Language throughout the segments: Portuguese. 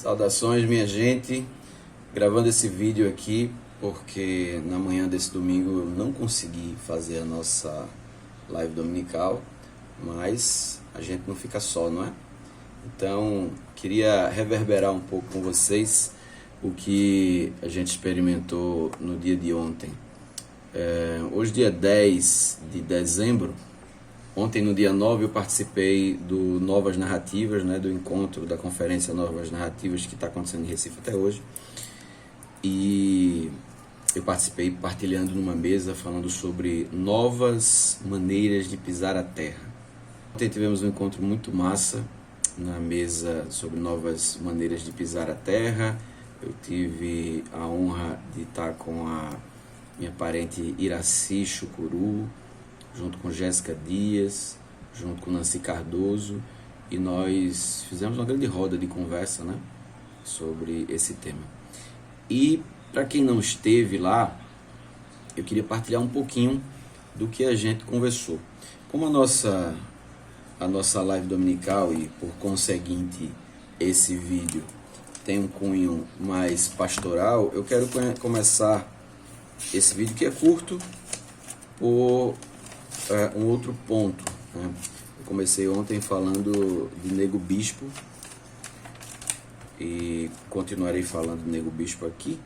Saudações, minha gente, gravando esse vídeo aqui porque na manhã desse domingo eu não consegui fazer a nossa live dominical, mas a gente não fica só, não é? Então, queria reverberar um pouco com vocês o que a gente experimentou no dia de ontem. Hoje, dia 10 de dezembro, ontem no dia 9 eu participei do Novas Narrativas, né, do encontro da conferência Novas Narrativas que está acontecendo em Recife até hoje. E eu participei partilhando numa mesa falando sobre novas maneiras de pisar a terra. Ontem tivemos um encontro muito massa na mesa sobre novas maneiras de pisar a terra. Eu tive a honra de estar com a minha parente Iraci Chucuru, junto com Jéssica Dias, junto com Nancy Cardoso, e nós fizemos uma grande roda de conversa, né, sobre esse tema. E para quem não esteve lá, eu queria partilhar um pouquinho do que a gente conversou. Como a nossa live dominical e por conseguinte esse vídeo tem um cunho mais pastoral, eu quero começar esse vídeo, que é curto, por um outro ponto, né? Eu comecei ontem falando de Nego Bispo e continuarei falando de Nego Bispo aqui,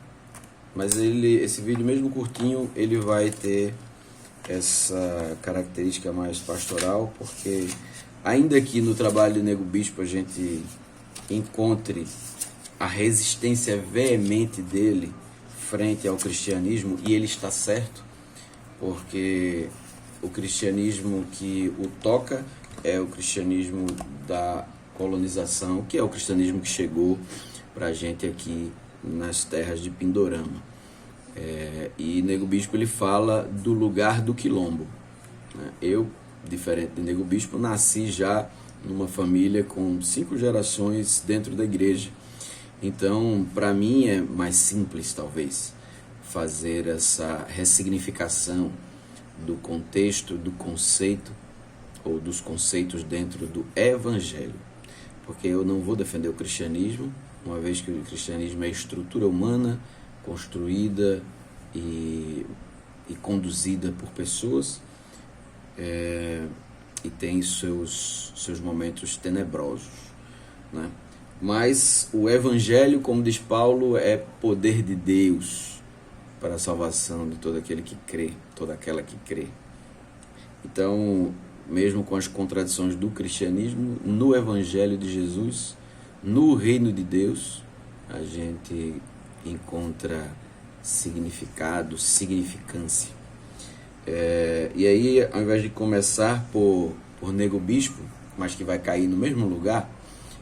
mas esse vídeo, mesmo curtinho, ele vai ter essa característica mais pastoral, porque ainda que no trabalho de Nego Bispo a gente encontre a resistência veemente dele frente ao cristianismo, e ele está certo, porque o cristianismo que o toca é o cristianismo da colonização, que é o cristianismo que chegou para a gente aqui nas terras de Pindorama. E Nego Bispo ele fala do lugar do quilombo, né? Eu, diferente de Nego Bispo, nasci já numa família com 5 gerações dentro da igreja. Então, para mim é mais simples, talvez, fazer essa ressignificação do contexto, do conceito, ou dos conceitos dentro do evangelho. Porque eu não vou defender o cristianismo, uma vez que o cristianismo é estrutura humana, construída e conduzida por pessoas, e tem seus momentos tenebrosos, né? Mas o evangelho, como diz Paulo, é poder de Deus para a salvação de todo aquele que crê, toda aquela que crê. Então, mesmo com as contradições do cristianismo, no evangelho de Jesus, no reino de Deus, a gente encontra significado, significância. E aí, ao invés de começar por Nego Bispo, mas que vai cair no mesmo lugar,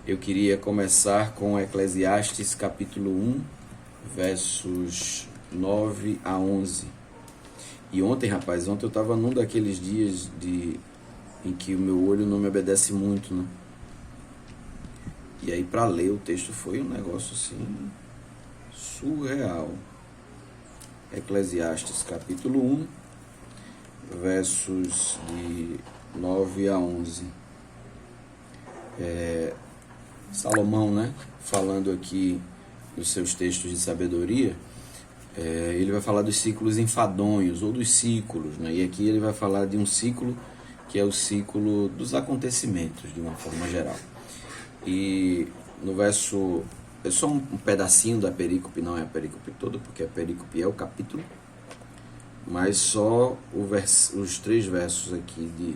eu queria começar com Eclesiastes capítulo 1, versos 9 a 11. E ontem, rapaz, eu estava num daqueles dias em que o meu olho não me obedece muito, né? E aí, para ler o texto, foi um negócio assim surreal. Eclesiastes capítulo 1, versos de 9 a 11. Salomão, né, falando aqui nos seus textos de sabedoria, ele vai falar dos ciclos enfadonhos, ou dos ciclos, né? E aqui ele vai falar de um ciclo que é o ciclo dos acontecimentos, de uma forma geral. E no verso, é só um pedacinho da perícope, não é a perícope toda, porque a perícope é o capítulo, mas só os 3 versos aqui de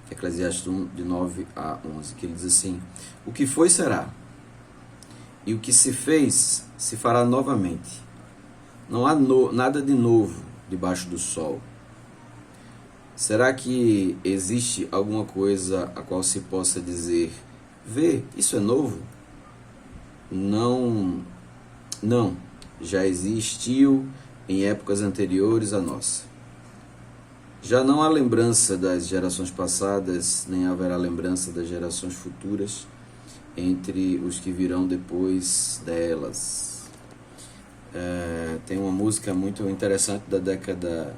Eclesiastes 1, de 9 a 11, que ele diz assim: o que foi, será, e o que se fez, se fará novamente. Não há nada de novo debaixo do sol. Será que existe alguma coisa a qual se possa dizer: vê, isso é novo? Não, já existiu em épocas anteriores à nossa. Já não há lembrança das gerações passadas, nem haverá lembrança das gerações futuras entre os que virão depois delas. Tem uma música muito interessante da década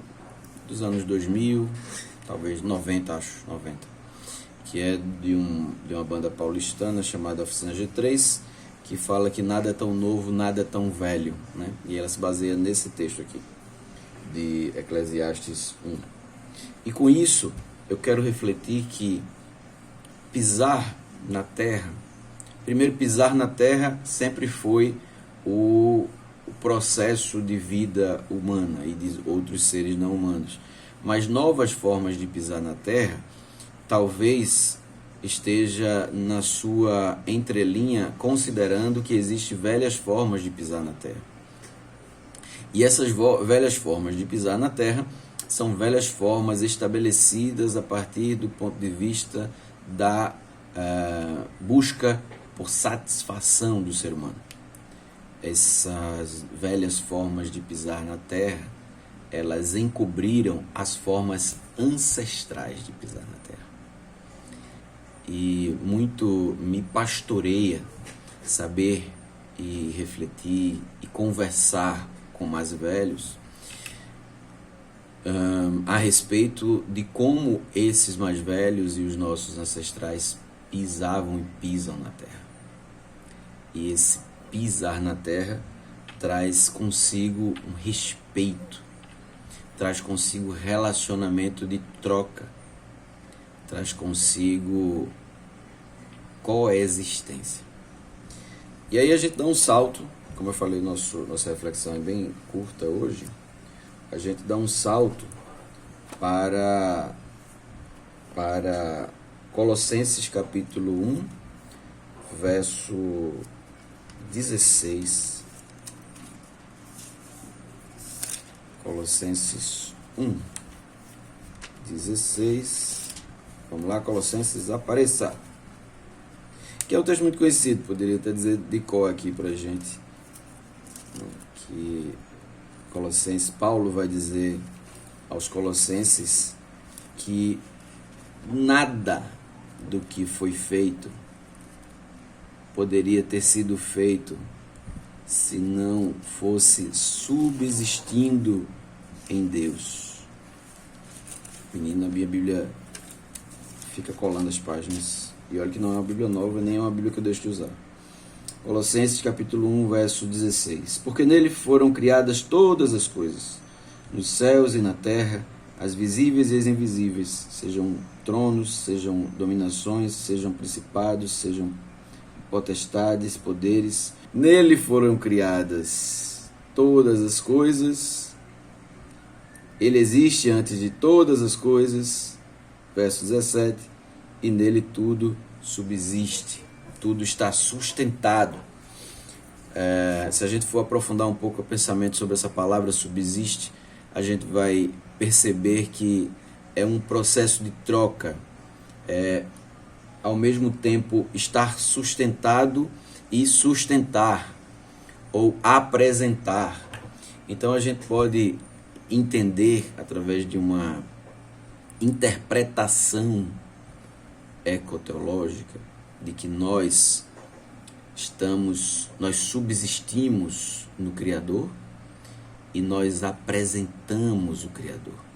dos anos 2000, talvez 90, acho, 90, que é de uma banda paulistana chamada Oficina G3, que fala que nada é tão novo, nada é tão velho, né? E ela se baseia nesse texto aqui, de Eclesiastes 1. E com isso, eu quero refletir que pisar na terra, primeiro, pisar na terra sempre foi o processo de vida humana e de outros seres não humanos. Mas novas formas de pisar na terra, talvez esteja na sua entrelinha, considerando que existem velhas formas de pisar na terra. E essas velhas formas de pisar na terra são velhas formas estabelecidas a partir do ponto de vista da busca por satisfação do ser humano. Essas velhas formas de pisar na terra, elas encobriram as formas ancestrais de pisar na terra. E muito me pastoreia saber e refletir e conversar com mais velhos a respeito de como esses mais velhos e os nossos ancestrais pisavam e pisam na terra. E esse pisar na terra traz consigo um respeito, traz consigo relacionamento de troca, traz consigo coexistência. E aí a gente dá um salto, como eu falei, nossa reflexão é bem curta hoje, a gente dá um salto para Colossenses capítulo 1, verso 16. Colossenses 1, 16. Vamos lá, Colossenses, apareça. Que é um texto muito conhecido, poderia até dizer de cor aqui pra gente. Que Colossenses, Paulo vai dizer aos Colossenses que nada do que foi feito poderia ter sido feito se não fosse subsistindo em Deus. Menina, a minha Bíblia fica colando as páginas. E olha que não é uma Bíblia nova, nem é uma Bíblia que eu deixo de usar. Colossenses capítulo 1, verso 16. Porque nele foram criadas todas as coisas, nos céus e na terra, as visíveis e as invisíveis, sejam tronos, sejam dominações, sejam principados, sejam potestades, poderes. Nele foram criadas todas as coisas. Ele existe antes de todas as coisas. Verso 17. E nele tudo subsiste, tudo está sustentado. Se a gente for aprofundar um pouco o pensamento sobre essa palavra subsiste, a gente vai perceber que é um processo de troca, ao mesmo tempo estar sustentado e sustentar, ou apresentar. Então a gente pode entender, através de uma interpretação ecoteológica, de que nós subsistimos no Criador e nós apresentamos o Criador.